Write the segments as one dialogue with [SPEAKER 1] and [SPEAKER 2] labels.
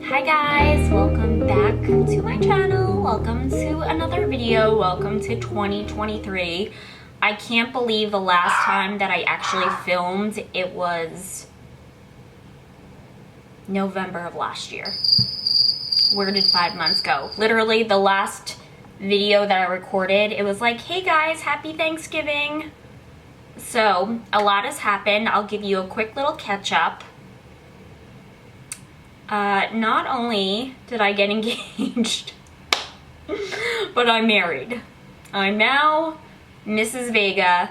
[SPEAKER 1] Hi guys, welcome back to my channel. Welcome to another video. Welcome to 2023. I can't believe the last time that I actually filmed, it was November of last year. Where did 5 months go? Literally the last video that I recorded, it was like, hey guys, happy Thanksgiving. So a lot has happened. I'll give you a quick little catch up. Not only did I get engaged, but I'm married. I'm now Mrs. Vega.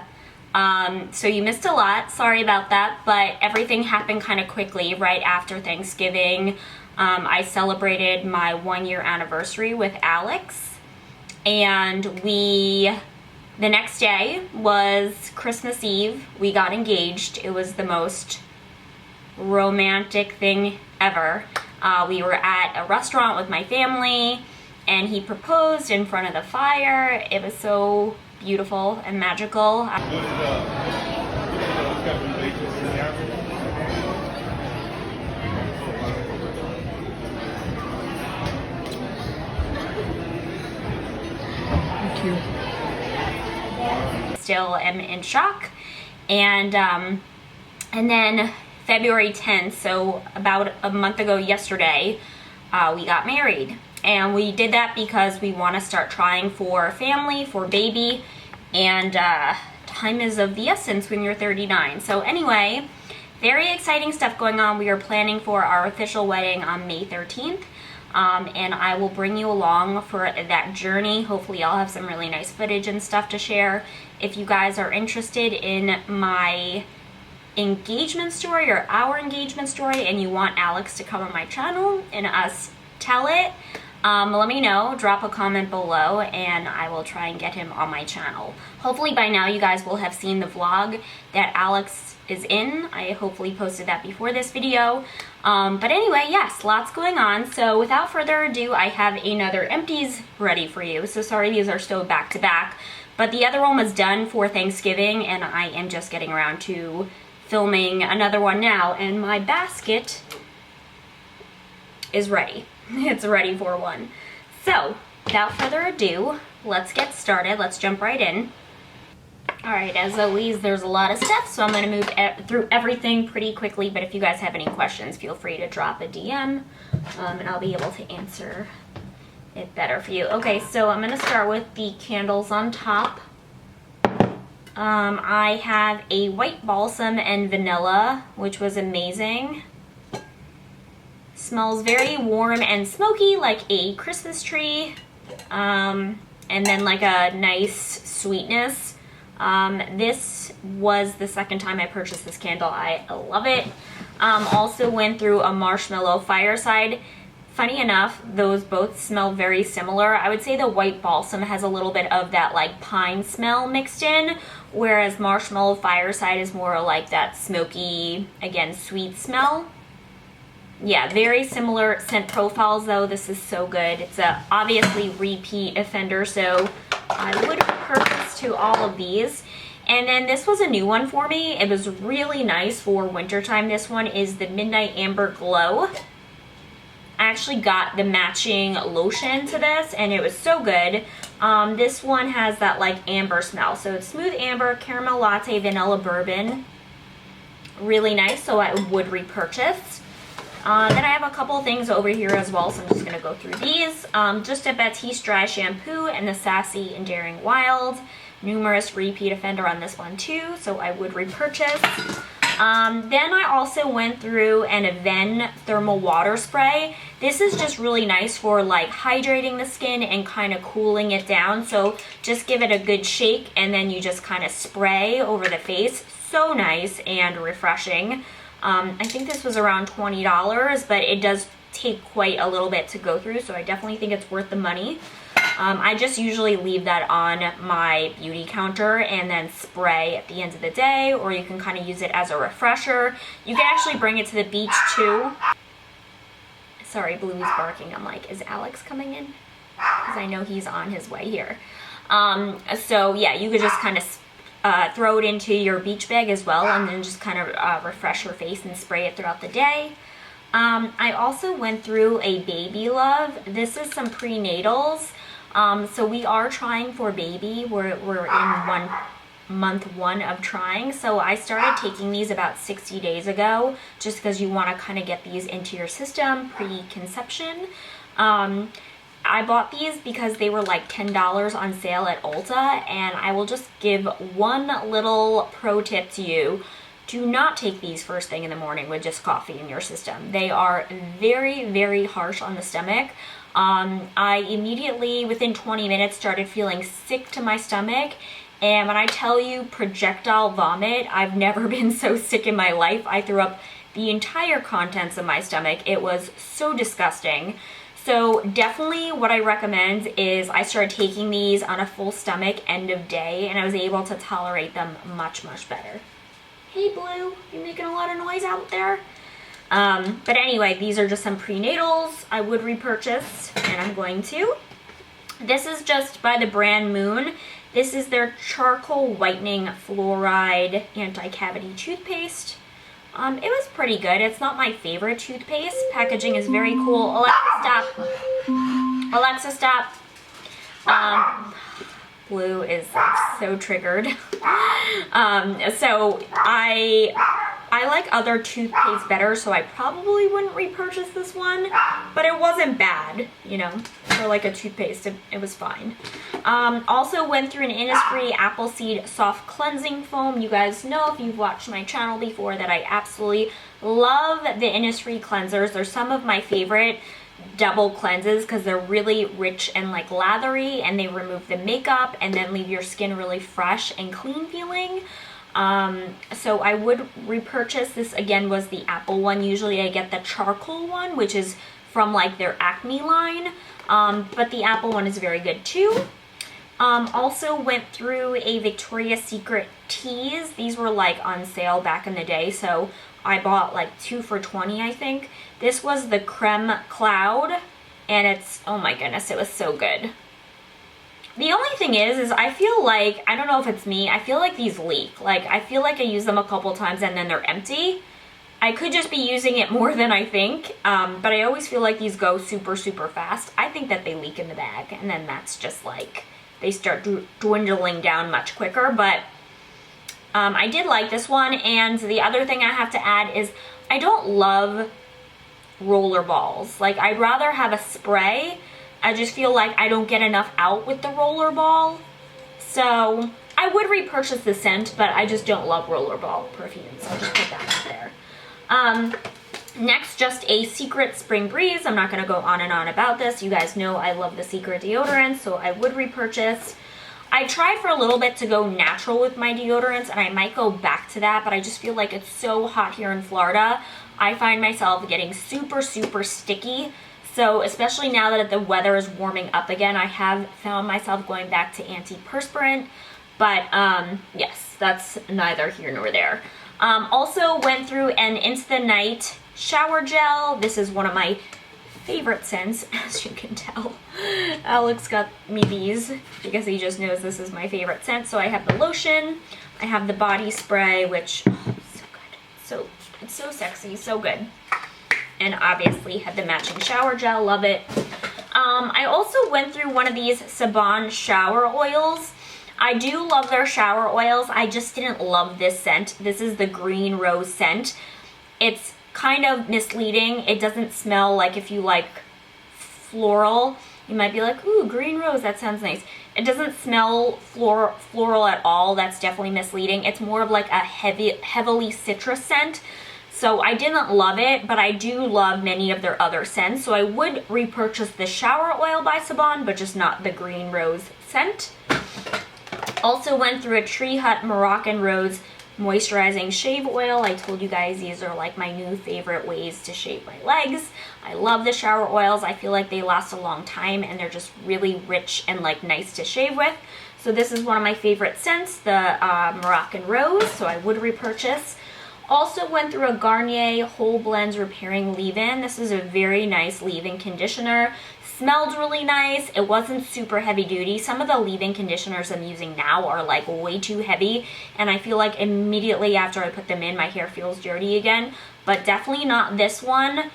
[SPEAKER 1] So you missed a lot, sorry about that, but everything happened kind of quickly right after Thanksgiving. I celebrated my 1-year anniversary with Alex, and the next day was Christmas Eve. We got engaged. It was the most romantic thing ever. We were at a restaurant with my family, and he proposed in front of the fire. It was so beautiful and magical. Thank you. Still am in shock, and then February 10th, so about a month ago yesterday, we got married. And we did that because we want to start trying for family, for baby, and time is of the essence when you're 39. So anyway, very exciting stuff going on. We are planning for our official wedding on May 13th. And I will bring you along for that journey. Hopefully I'll have some really nice footage and stuff to share. If you guys are interested in my engagement story or our engagement story and you want Alex to come on my channel and us tell it, let me know. Drop a comment below and I will try and get him on my channel. Hopefully by now you guys will have seen the vlog that Alex is in. I hopefully posted that before this video. But anyway, yes, lots going on. So without further ado, I have another empties ready for you. So sorry these are still back to back, but the other one was done for Thanksgiving and I am just getting around to filming another one now, and my basket is ready. It's ready for one. So without further ado, let's get started. Let's jump right in. All right, as always, there's a lot of stuff, so I'm going to move through everything pretty quickly, but if you guys have any questions, feel free to drop a DM, and I'll be able to answer it better for you. Okay, so I'm going to start with the candles on top. I have a white balsam and vanilla, which was amazing. Smells very warm and smoky, like a Christmas tree. And then like a nice sweetness. This was the second time I purchased this candle. I love it. Also went through a marshmallow fireside. Funny enough, those both smell very similar. I would say the white balsam has a little bit of that like pine smell mixed in, whereas marshmallow fireside is more like that smoky, again, sweet smell. Yeah, very similar scent profiles though. This is so good. It's a obviously repeat offender, so I would purchase to all of these. And then this was a new one for me. It was really nice for wintertime. This one is the Midnight Amber Glow. I actually got the matching lotion to this and it was so good. This one has that like amber smell. So it's smooth amber, caramel latte, vanilla bourbon. Really nice, so I would repurchase. Then I have a couple things over here as well, so I'm just gonna go through these. Just a Batiste dry shampoo and the Sassy and Daring Wild. Numerous repeat offender on this one too, so I would repurchase. Then I also went through an Aven thermal water spray. This is just really nice for like hydrating the skin and kind of cooling it down. So just give it a good shake and then you just kind of spray over the face. So nice and refreshing. I think this was around $20, but it does take quite a little bit to go through, so I definitely think it's worth the money. I just usually leave that on my beauty counter and then spray at the end of the day, or you can kind of use it as a refresher. You can actually bring it to the beach too. Sorry, Bluey's barking. I'm like, is Alex coming in? Because I know he's on his way here. So yeah, you could just kind of throw it into your beach bag as well, and then just kind of refresh your face and spray it throughout the day. I also went through a Baby Love. This is some prenatals. So we are trying for baby. We're in month one of trying. So I started taking these about 60 days ago, just because you want to kind of get these into your system pre-conception. I bought these because they were like $10 on sale at Ulta, and I will just give one little pro tip to you. Do not take these first thing in the morning with just coffee in your system. They are very, very harsh on the stomach. I immediately, within 20 minutes, started feeling sick to my stomach. And when I tell you projectile vomit, I've never been so sick in my life. I threw up the entire contents of my stomach. It was so disgusting. So definitely what I recommend is I started taking these on a full stomach end of day, and I was able to tolerate them much, much better. Hey Blue, you making a lot of noise out there? But anyway, these are just some prenatals I would repurchase, and I'm going to. This is just by the brand Moon. This is their charcoal whitening fluoride anti-cavity toothpaste. It was pretty good. It's not my favorite toothpaste. Packaging is very cool. Alexa, stop. Alexa, stop. Blue is so triggered. So I like other toothpaste better, so I probably wouldn't repurchase this one, but it wasn't bad, you know, for like a toothpaste, it was fine. Also went through an Innisfree Appleseed Soft Cleansing Foam. You guys know, if you've watched my channel before, that I absolutely love the Innisfree cleansers. They're some of my favorite double cleanses because they're really rich and like lathery, and they remove the makeup and then leave your skin really fresh and clean feeling. So I would repurchase this. Again, was the apple one. Usually I get the charcoal one, which is from like their Acne line, but the apple one is very good too. Also went through a Victoria's Secret teas. These were like on sale back in the day, so I bought like 2 for $20, I think. This was the Creme Cloud, and it's, oh my goodness, it was so good. The only thing is I feel like, I don't know if it's me, I feel like these leak. Like, I feel like I use them a couple times and then they're empty. I could just be using it more than I think, but I always feel like these go super, super fast. I think that they leak in the bag, and then that's just like, they start dwindling down much quicker, but I did like this one. And the other thing I have to add is I don't love roller balls. Like, I'd rather have a spray. I just feel like I don't get enough out with the roller ball. So I would repurchase the scent, but I just don't love roller ball perfumes. I'll just put that out there. Next, just a Secret Spring Breeze. I'm not going to go on and on about this. You guys know I love the Secret deodorant, so I would repurchase. I tried for a little bit to go natural with my deodorants, and I might go back to that, but I just feel like it's so hot here in Florida. I find myself getting super, super sticky. So especially now that the weather is warming up again, I have found myself going back to antiperspirant. But yes, that's neither here nor there. Also went through an Into the Night shower gel. This is one of my favorite scents, as you can tell. Alex got me these because he just knows this is my favorite scent. So I have the lotion, I have the body spray, which, oh, so good. It's so sexy, so good. And obviously had the matching shower gel, love it. I also went through one of these Saban shower oils. I do love their shower oils. I just didn't love this scent. This is the Green Rose scent. It's kind of misleading. It doesn't smell like, if you like floral, you might be like, ooh, green rose, that sounds nice. It doesn't smell floral at all. That's definitely misleading. It's more of like a heavily citrus scent. So I didn't love it, but I do love many of their other scents. So I would repurchase the shower oil by Saban, but just not the Green Rose scent. Also went through a Tree Hut Moroccan Rose moisturizing shave oil. I told you guys these are like my new favorite ways to shave my legs. I love the shower oils. I feel like they last a long time, and they're just really rich and like nice to shave with. So this is one of my favorite scents, the Moroccan Rose, so I would repurchase. Also went through a Garnier Whole Blends Repairing Leave-In. This is a very nice leave-in conditioner. Smelled really nice. It wasn't super heavy duty. Some of the leave-in conditioners I'm using now are like way too heavy, and I feel like immediately after I put them in, my hair feels dirty again, but definitely not this one.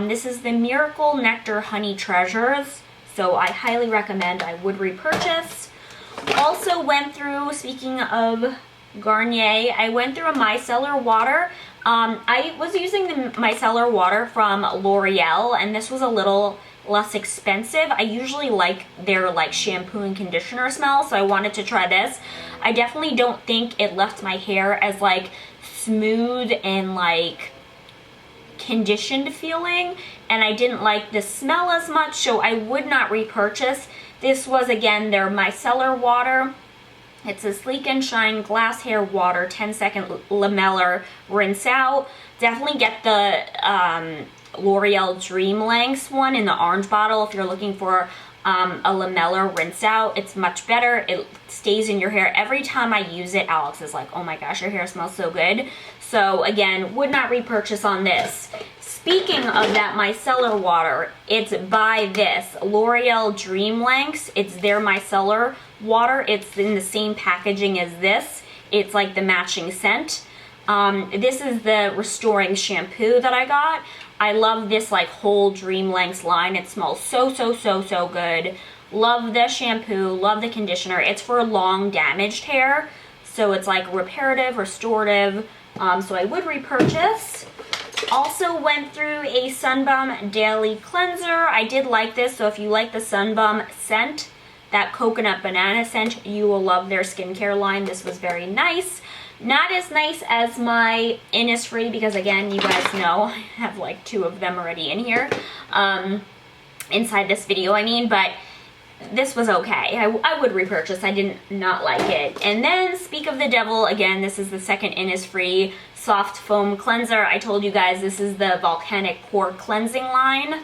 [SPEAKER 1] This is the Miracle Nectar Honey Treasures, so I highly recommend. I would repurchase. Also went through, speaking of Garnier, I went through a micellar water. I was using the micellar water from L'Oreal, and this was a little less expensive. I usually like their like shampoo and conditioner smell, so I wanted to try this. I definitely don't think it left my hair as like smooth and like conditioned feeling, and I didn't like the smell as much, so I would not repurchase. This was again their micellar water. It's a Sleek and Shine Glass Hair Water 10-second lamellar rinse out. Definitely get the L'Oreal Dream Lengths one in the orange bottle if you're looking for a lamellar rinse out. It's much better. It stays in your hair. Every time I use it, Alex is like, oh my gosh, your hair smells so good. So again, would not repurchase on this. Speaking of that micellar water, it's by this L'Oreal Dream Lengths. It's their micellar water. It's in the same packaging as this. It's like the matching scent. This is the Restoring Shampoo that I got. I love this like whole Dream Lengths line. It smells so good. Love the shampoo, love the conditioner. It's for long damaged hair, so it's like reparative, restorative. So I would repurchase. Also went through a Sunbum Daily Cleanser. I did like this, so if you like the Sunbum scent, that coconut banana scent, you will love their skincare line. This was very nice. Not as nice as my Innisfree, because again, you guys know I have like 2 of them already in here, inside this video, I mean, but this was okay. I would repurchase. I did not like it. And then, speak of the devil, again, this is the second Innisfree Soft Foam Cleanser. I told you guys this is the Volcanic Pore Cleansing line.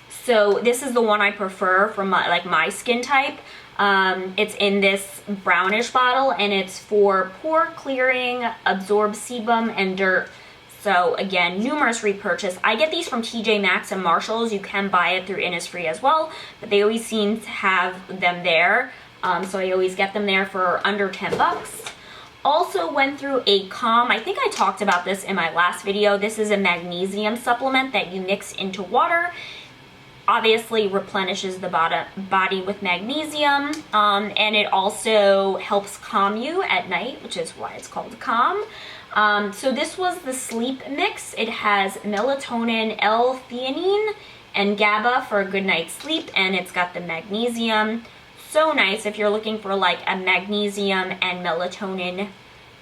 [SPEAKER 1] So this is the one I prefer for my skin type. It's in this brownish bottle, and it's for pore clearing, absorb sebum and dirt. So again, numerous repurchase. I get these from TJ Maxx and Marshalls. You can buy it through Innisfree as well, but they always seem to have them there. So I always get them there for under 10 bucks. Also went through a Calm. I think I talked about this in my last video. This is a magnesium supplement that you mix into water. Obviously replenishes the body with magnesium, and it also helps calm you at night, which is why it's called Calm. So this was the sleep mix. It has melatonin, L-theanine, and GABA for a good night's sleep, and it's got the magnesium. So nice if you're looking for like a magnesium and melatonin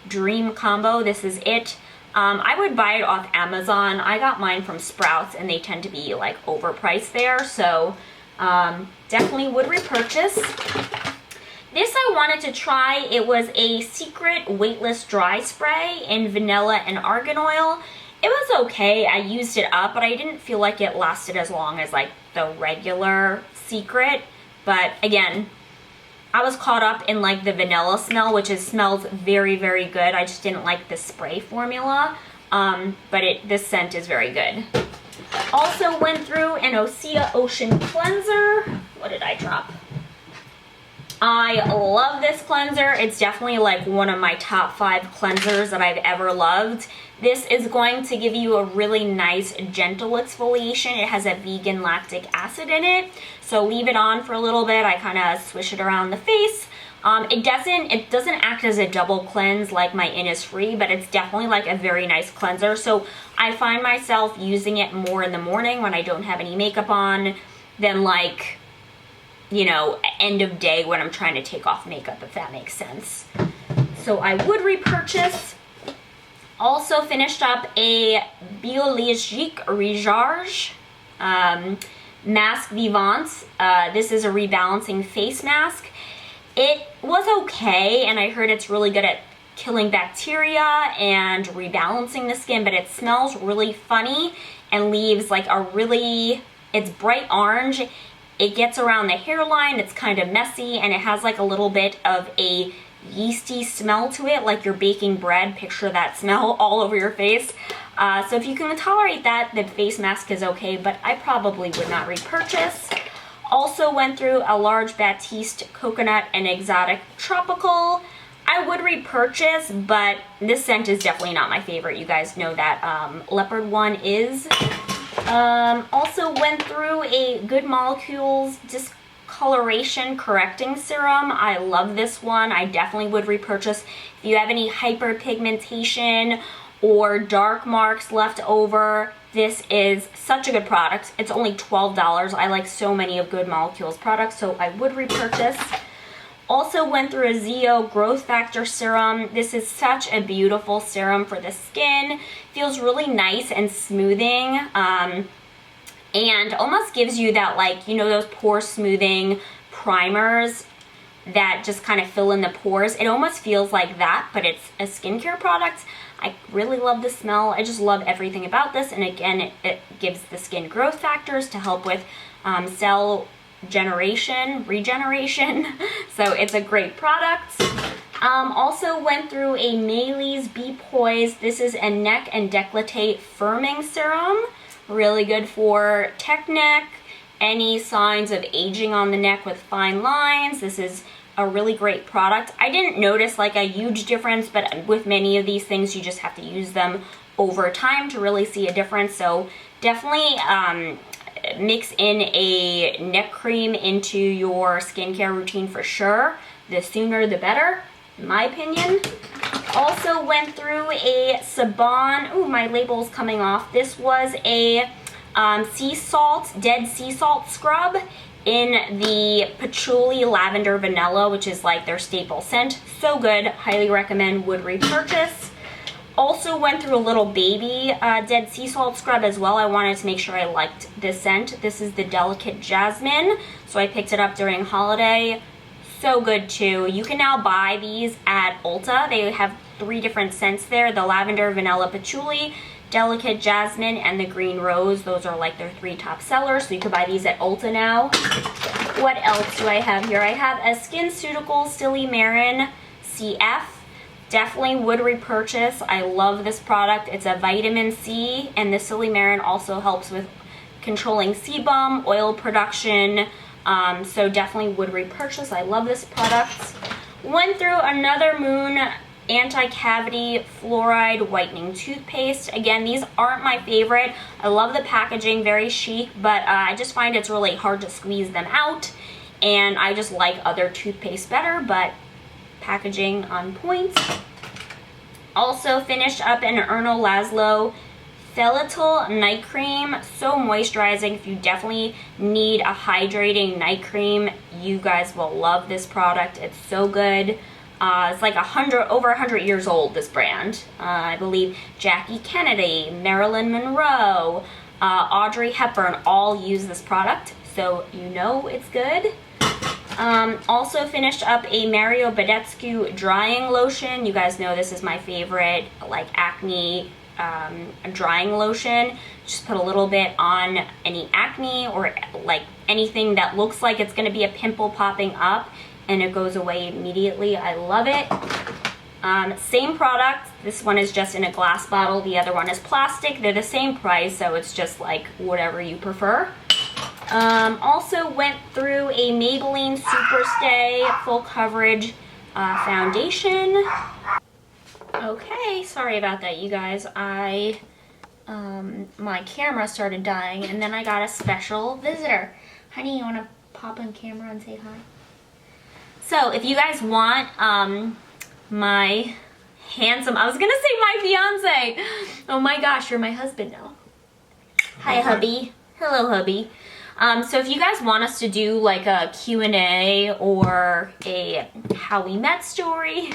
[SPEAKER 1] dream combo. This is it. I would buy it off Amazon. I got mine from Sprouts, and they tend to be like overpriced there, so definitely would repurchase. This I wanted to try. It was a Secret Weightless Dry Spray in vanilla and argan oil. It was okay. I used it up, but I didn't feel like it lasted as long as like the regular Secret. But again, I was caught up in like the vanilla smell, which smells very good. I just didn't like the spray formula, but this scent is very good. Also went through an Osea Ocean Cleanser. What did I drop? I love this cleanser. It's definitely like one of my top 5 cleansers that I've ever loved. This is going to give you a really nice gentle exfoliation. It has a vegan lactic acid in it, so leave it on for a little bit. I kind of swish it around the face. It doesn't act as a double cleanse like my Innisfree, but it's definitely like a very nice cleanser. So I find myself using it more in the morning when I don't have any makeup on than like, you know, end of day when I'm trying to take off makeup, if that makes sense. So I would repurchase. Also finished up a Biologique Recharge Mask Vivant. This is a rebalancing face mask. It was okay, and I heard it's really good at killing bacteria and rebalancing the skin, but it smells really funny and leaves like it's bright orange. It gets around the hairline, it's kind of messy, and it has like a little bit of a yeasty smell to it, like you're baking bread. Picture that smell all over your face. So if you can tolerate that, the face mask is okay, but I probably would not repurchase. Also went through a large Batiste Coconut and Exotic Tropical. I would repurchase, but this scent is definitely not my favorite. You guys know that leopard one is. Also went through a Good Molecules Discoloration Correcting Serum. I love this one. I definitely would repurchase. If you have any hyperpigmentation or dark marks left over, this is such a good product. It's only $12. I like so many of Good Molecules products, so I would repurchase. Also went through a Zeo Growth Factor Serum. This is such a beautiful serum for the skin. Feels really nice and smoothing. And almost gives you that, like, you know, those pore smoothing primers that just kind of fill in the pores. It almost feels like that, but it's a skincare product. I really love the smell. I just love everything about this. And again, it gives the skin growth factors to help with cell regeneration. So it's a great product. Also went through a Maylis Be Poised. This is a neck and décolleté firming serum. Really good for tech neck, any signs of aging on the neck with fine lines. This is a really great product. I didn't notice like a huge difference, but with many of these things, you just have to use them over time to really see a difference. So definitely mix in a neck cream into your skincare routine for sure. The sooner the better, in my opinion. Also went through a Saban, ooh, my label's coming off. This was a sea salt, dead sea salt scrub in the patchouli lavender vanilla, which is like their staple scent. So good, highly recommend, would repurchase. Also went through a little baby dead sea salt scrub as well. I wanted to make sure I liked this scent. This is the Delicate Jasmine, so I picked it up during holiday. So good too. You can now buy these at Ulta. They have 3 different scents there. The lavender, vanilla, patchouli, Delicate Jasmine, and the green rose. Those are like their 3 top sellers. So you can buy these at Ulta now. What else do I have here? I have a SkinCeuticals Silymarin CF. Definitely would repurchase. I love this product. It's a vitamin C, and the Silymarin also helps with controlling sebum, oil production. So definitely would repurchase. I love this product. Went through another Moon Anti-Cavity Fluoride Whitening Toothpaste. Again, these aren't my favorite. I love the packaging, very chic, but I just find it's really hard to squeeze them out. And I just like other toothpaste better, but packaging on point. Also finished up an Erno Laszlo Felital Night Cream. So moisturizing. If you definitely need a hydrating night cream, you guys will love this product. It's so good. It's like over 100 years old, this brand. I believe Jackie Kennedy, Marilyn Monroe, Audrey Hepburn all use this product, so you know it's good. Also finished up a Mario Badescu drying lotion. You guys know this is my favorite, like acne drying lotion. Just put a little bit on any acne or like anything that looks like it's going to be a pimple popping up, and it goes away immediately. I love it. Same product. This one is just in a glass bottle. The other one is plastic. They're the same price, so it's just like whatever you prefer. Also went through a Maybelline Superstay Full Coverage Foundation. Okay, sorry about that, you guys. My camera started dying, and then I got a special visitor. Honey, you want to pop on camera and say hi? So, if you guys want my handsome, I was gonna say my fiance. Oh my gosh, you're my husband now. Hi, hubby. Hello, hubby. So if you guys want us to do like a Q&A or a how we met story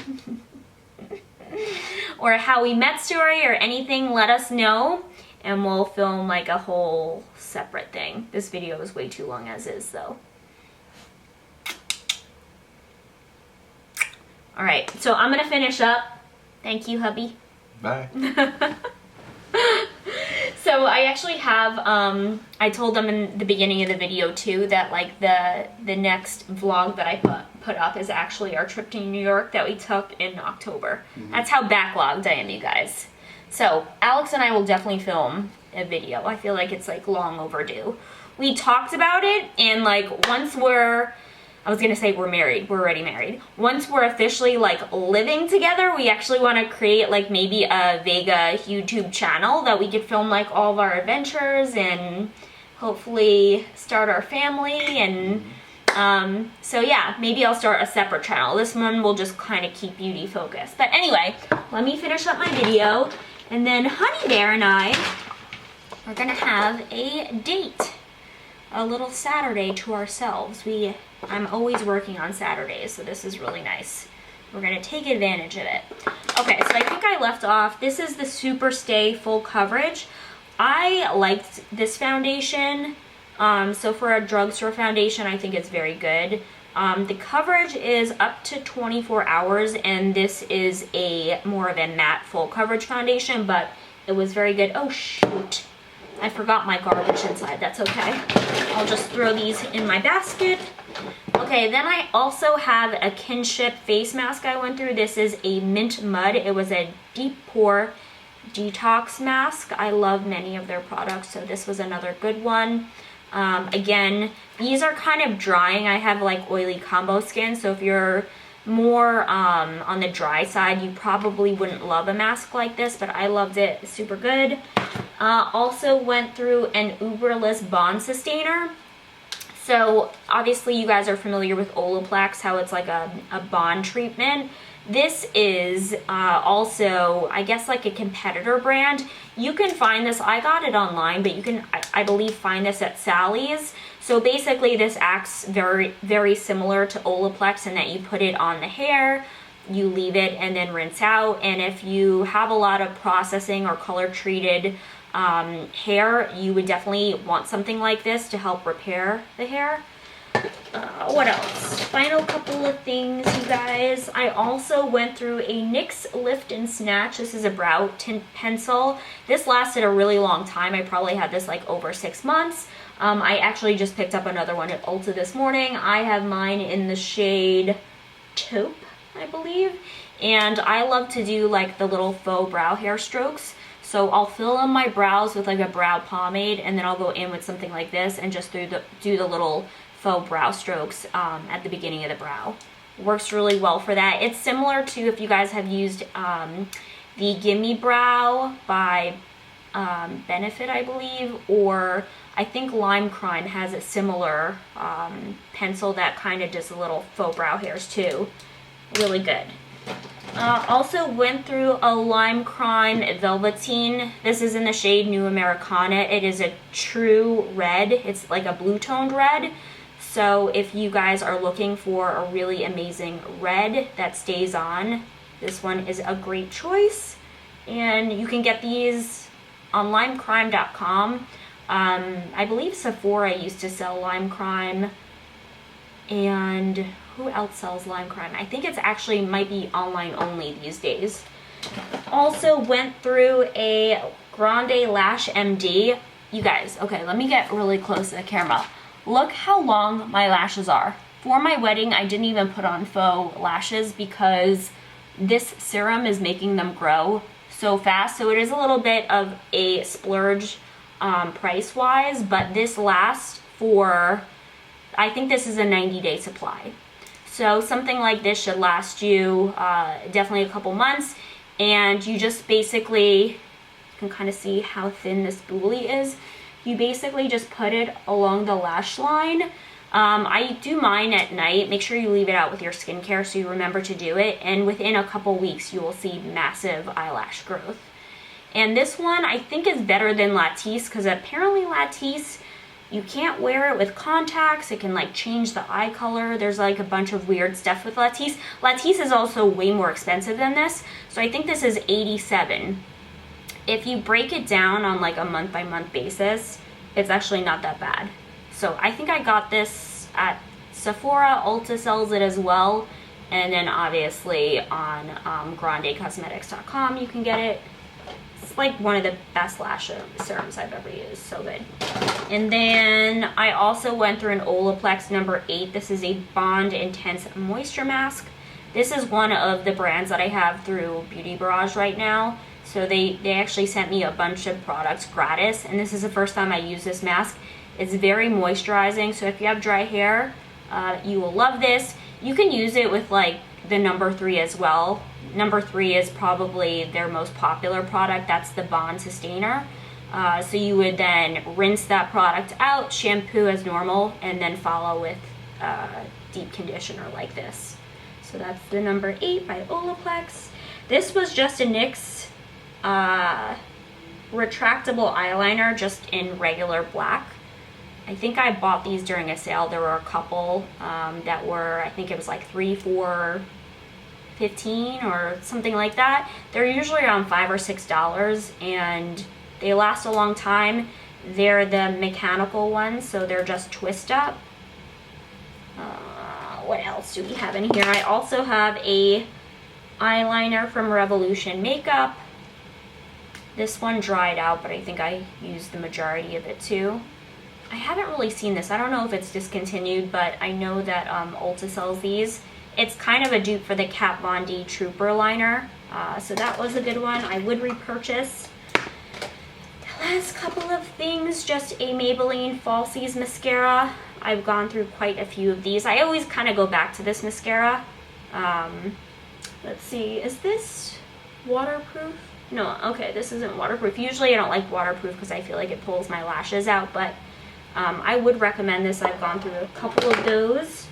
[SPEAKER 1] or a how we met story or anything, let us know and we'll film like a whole separate thing. This video is way too long as is though. All right, so I'm gonna finish up. Thank you, hubby.
[SPEAKER 2] Bye.
[SPEAKER 1] So So I actually have, I told them in the beginning of the video too that like the next vlog that I put up is actually our trip to New York that we took in October. That's how backlogged I am, you guys. So Alex and I will definitely film a video. I feel like it's like long overdue. We talked about it, and like once I was gonna say we're married, we're already married. Once we're officially like living together, we actually wanna create like maybe a Vega YouTube channel that we could film like all of our adventures and hopefully start our family. And so yeah, maybe I'll start a separate channel. This one will just kind of keep beauty focused. But anyway, let me finish up my video, and then Honey Bear and I are gonna have a date. A little Saturday to ourselves. I'm always working on Saturdays, so this is really nice. We're gonna take advantage of it. Okay, so I think I left off, this is the Super Stay Full Coverage. I liked this foundation. So for a drugstore foundation, I think it's very good. The coverage is up to 24 hours, and this is more of a matte full coverage foundation, but it was very good. Oh shoot, I forgot my garbage inside. That's okay. I'll just throw these in my basket. Okay, then I also have a Kinship face mask I went through. This is a Mint Mud. It was a deep pore detox mask. I love many of their products, so this was another good one. Again, these are kind of drying. I have like oily combo skin, so if you're more on the dry side, you probably wouldn't love a mask like this, but I loved it. Super good. Also went through an Uberless Bond Sustainer. So obviously you guys are familiar with Olaplex, how it's like a bond treatment. This is also, I guess, like a competitor brand. You can find this, I got it online, but you can, I believe, find this at Sally's. So basically this acts very, very similar to Olaplex in that you put it on the hair, you leave it, and then rinse out. And if you have a lot of processing or color treated hair, you would definitely want something like this to help repair the hair. What else? Final couple of things, you guys. I also went through a NYX Lift and Snatch. This is a brow tint pencil. This lasted a really long time. I probably had this like over 6 months. I actually just picked up another one at Ulta this morning. I have mine in the shade Taupe, I believe. And I love to do like the little faux brow hair strokes. So I'll fill in my brows with like a brow pomade, and then I'll go in with something like this and just do the little faux brow strokes at the beginning of the brow. Works really well for that. It's similar to if you guys have used the Gimme Brow by Benefit, I believe, or I think Lime Crime has a similar pencil that kind of does a little faux brow hairs too. Really good. Also went through a Lime Crime Velveteen. This is in the shade New Americana. It is a true red. It's like a blue toned red. So if you guys are looking for a really amazing red that stays on, this one is a great choice. And you can get these on limecrime.com. I believe Sephora used to sell Lime Crime, and who else sells Lime Crime? I think it's actually might be online only these days. Also went through a Grande Lash MD. You guys, okay, let me get really close to the camera. Look how long my lashes are. For my wedding, I didn't even put on faux lashes because this serum is making them grow so fast. So it is a little bit of a splurge price-wise, but this lasts for, I think this is a 90-day supply. So something like this should last you definitely a couple months, and you just basically, you can kind of see how thin this spoolie is. You basically just put it along the lash line. I do mine at night. Make sure you leave it out with your skincare so you remember to do it, and within a couple weeks you will see massive eyelash growth. And this one I think is better than Latisse, because apparently Latisse, you can't wear it with contacts. It can like change the eye color. There's like a bunch of weird stuff with Latisse. Latisse is also way more expensive than this. So I think this is $87. If you break it down on like a month by month basis, it's actually not that bad. So I think I got this at Sephora. Ulta sells it as well. And then obviously on grandecosmetics.com you can get it. It's like one of the best lash serums I've ever used. So good. And then I also went through an Olaplex number 8. This is a Bond Intense Moisture Mask. This is one of the brands that I have through Beauty Barrage right now. So they actually sent me a bunch of products gratis, and this is the first time I use this mask. It's very moisturizing, so if you have dry hair, you will love this. You can use it with like the number 3 as well. Number 3 is probably their most popular product. That's the Bond Sustainer. So you would then rinse that product out, shampoo as normal, and then follow with deep conditioner like this. So that's the number 8 by Olaplex. This was just a NYX retractable eyeliner, just in regular black. I think I bought these during a sale. There were a couple that were, I think it was like 3 for $15 or something like that. They're usually around $5 or $6, and they last a long time. They're the mechanical ones, so they're just twist up. What else do we have in here? I also have a eyeliner from Revolution Makeup. This one dried out, but I think I used the majority of it too. I haven't really seen this. I don't know if it's discontinued, but I know that Ulta sells these. It's kind of a dupe for the Kat Von D Trooper liner. So that was a good one. I would repurchase. The last couple of things, just a Maybelline Falsies mascara. I've gone through quite a few of these. I always kind of go back to this mascara. Let's see, is this waterproof? No, okay, this isn't waterproof. Usually I don't like waterproof because I feel like it pulls my lashes out, but I would recommend this. I've gone through a couple of those.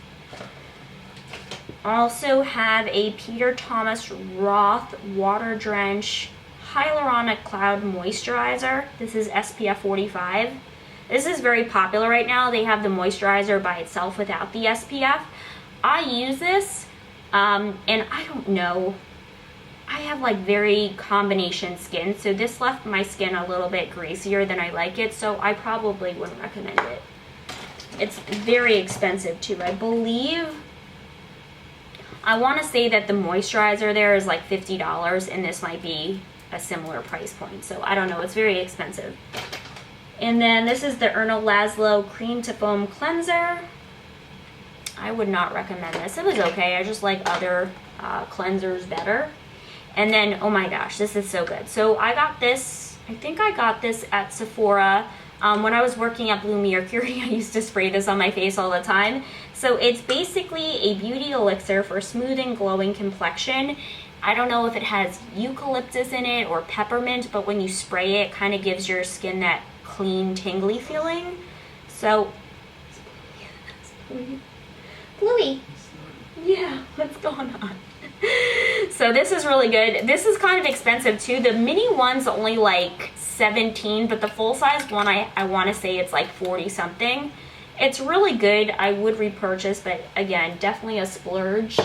[SPEAKER 1] Also have a Peter Thomas Roth Water Drench Hyaluronic Cloud Moisturizer. This is SPF 45. This is very popular right now. They have the moisturizer by itself without the SPF. I use this, and I don't know. I have like very combination skin, so this left my skin a little bit greasier than I like it, so I probably wouldn't recommend it. It's very expensive too. I believe, I want to say that the moisturizer there is like $50, and this might be a similar price point, so I don't know. It's very expensive. And then this is the Erno Laszlo Cream to Foam Cleanser. I would not recommend this. It was okay. I just like other cleansers better. And then, oh my gosh, this is so good. So I got this, I think I got this at Sephora. When I was working at Blue Mercury, I used to spray this on my face all the time. So it's basically a beauty elixir for smooth and glowing complexion. I don't know if it has eucalyptus in it or peppermint, but when you spray it, it kind of gives your skin that clean, tingly feeling. So, Bluey. Yeah, what's going on? So this is really good. This is kind of expensive too. The mini one's only like $17, but the full size one, I want to say it's like 40 something. It's really good. I would repurchase, but again, definitely a splurge.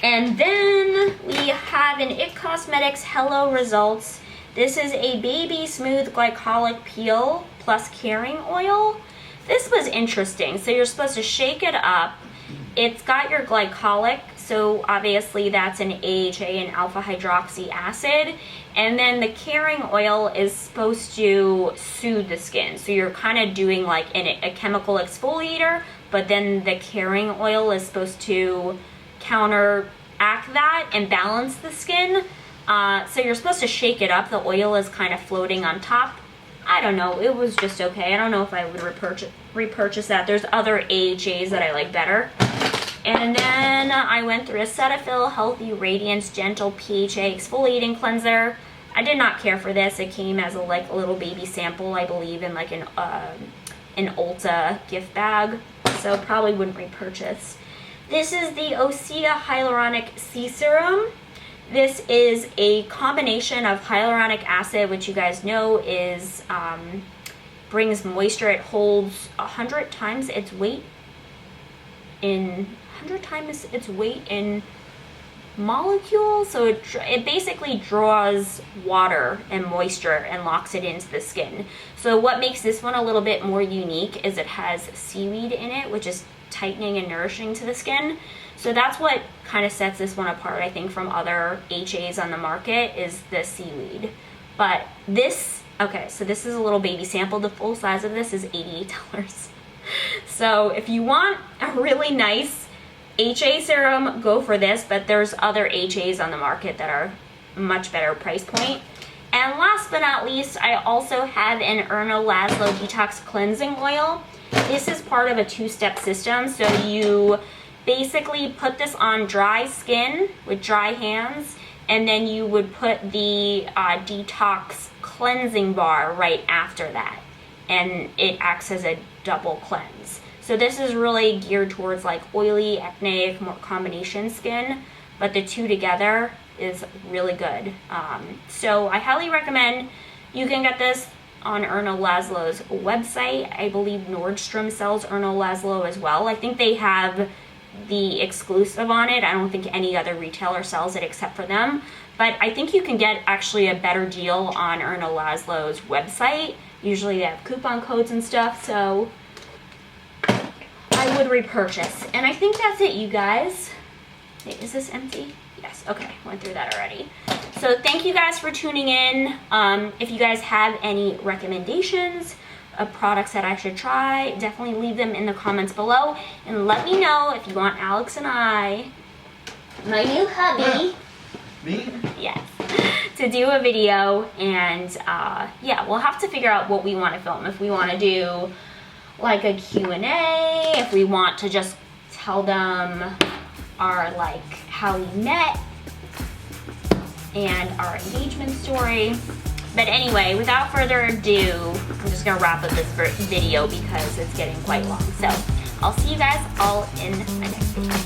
[SPEAKER 1] And then we have an IT Cosmetics Hello Results. This is a Baby Smooth Glycolic Peel plus Caring Oil. This was interesting. So you're supposed to shake it up. It's got your glycolic, so obviously that's an AHA and alpha hydroxy acid. And then the Caring Oil is supposed to soothe the skin. So you're kind of doing like a chemical exfoliator, but then the Caring Oil is supposed to counteract that and balance the skin. So you're supposed to shake it up. The oil is kind of floating on top. I don't know. It was just okay. I don't know if I would repurchase that. There's other AHAs that I like better. And then I went through a Cetaphil Healthy Radiance Gentle PHA Exfoliating Cleanser. I did not care for this. It came as a little baby sample, I believe, in like an Ulta gift bag. So probably wouldn't repurchase. This is the Osea Hyaluronic Sea Serum. This is a combination of hyaluronic acid, which you guys know is brings moisture. It holds 100 times its weight in molecules. So it basically draws water and moisture and locks it into the skin. So what makes this one a little bit more unique is it has seaweed in it, which is tightening and nourishing to the skin. So that's what kind of sets this one apart, I think, from other HAs on the market, is the seaweed. But this, okay, so this is a little baby sample. The full size of this is $88. So if you want a really nice HA serum, go for this, but there's other HAs on the market that are much better price point. And last but not least, I also have an Erno Laszlo Detox Cleansing Oil. This is part of a two-step system, so you basically put this on dry skin with dry hands, and then you would put the detox cleansing bar right after that, and it acts as a double cleanse. So this is really geared towards like oily, acneic, more combination skin, but the two together is really good. So I highly recommend. You can get this on Erno Laszlo's website. I believe Nordstrom sells Erno Laszlo as well. I think they have the exclusive on it. I don't think any other retailer sells it except for them. But I think you can get actually a better deal on Erno Laszlo's website. Usually they have coupon codes and stuff, so I would repurchase. And I think that's it, you guys. Wait, is this empty? Yes, okay, went through that already. So thank you guys for tuning in. If you guys have any recommendations of products that I should try, definitely leave them in the comments below. And let me know if you want Alex and I, my new hubby,
[SPEAKER 2] me?
[SPEAKER 1] Yes, to do a video. And yeah, we'll have to figure out what we want to film. If we want to do like a Q&A, if we want to just tell them our like how we met and our engagement story. But anyway, without further ado, I'm just gonna wrap up this video because it's getting quite long. So I'll see you guys all in my next video.